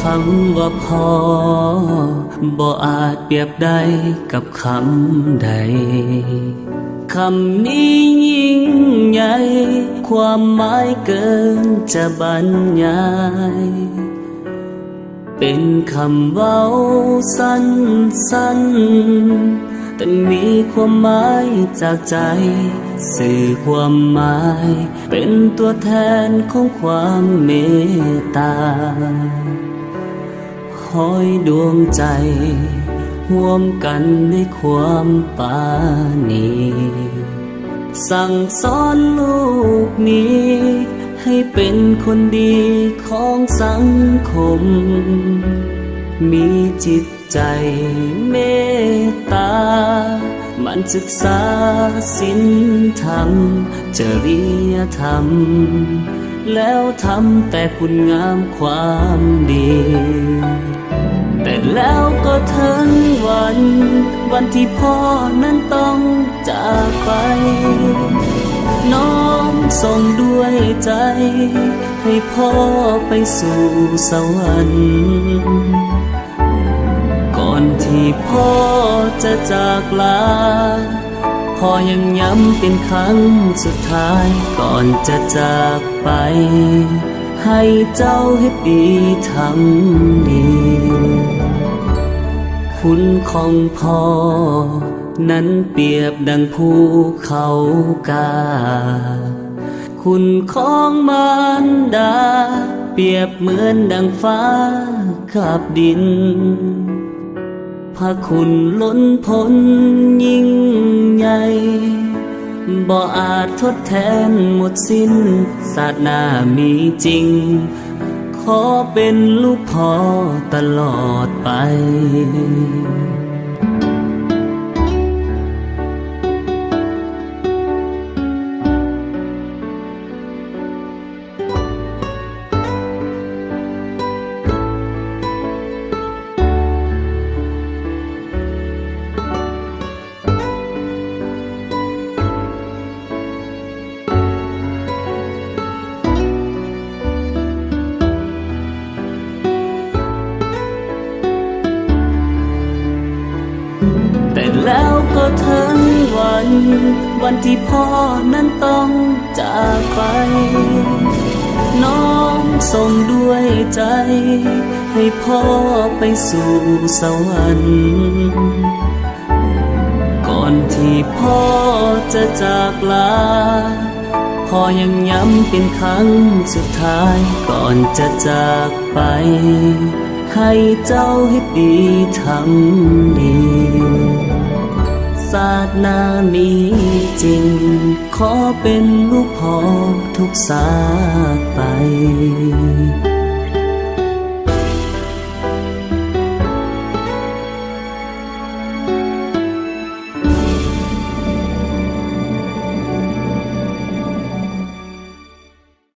คำว่าพอบ่อาจเปรียบได้กับคำใดคำนี้ยิ่งใหญ่ความหมายเกินจะบรรยายเป็นคำเว้าสั้นๆแต่มีความหมายจากใจสื่อความหมายเป็นตัวแทนของความเมตตาห้อยดวงใจร่วมกันในความปราณีสั่งสอนลูกนี้ให้เป็นคนดีของสังคมมีจิตใจเมตตามันศึกษาศีลธรรมจริยธรรมแล้วทำแต่คุณงามความดีแต่แล้วก็ถึงวันที่พ่อนั้นต้องจากไปน้อมส่งด้วยใจให้พ่อไปสู่สวรรค์ก่อนที่พ่อจะจากลาพ่อยังย้ำเป็นครั้งสุดท้ายก่อนจะจากไปให้เจ้าให้ดีทำดีคุณของพ่อนั้นเปรียบดังภูเขากาคุณของมารดาเปรียบเหมือนดังฟ้ากับดินพระคุณล้นพ้นยิ่งใหญ่บ่อาจทดแทนหมดสิ้นศาสนามีจริงขอเป็นลูกพ่อตลอดไปแต่แล้วก็ถึงวันที่พ่อนั้นต้องจากไปน้อมส่งด้วยใจให้พ่อไปสู่สวรรค์ก่อนที่พ่อจะจากลาพ่อยังย้ำเป็นครั้งสุดท้ายก่อนจะจากไปให้เจ้าให้ดีทำดีศาสนามีจริงขอเป็นลูกพ่อทุกศาสตร์ไป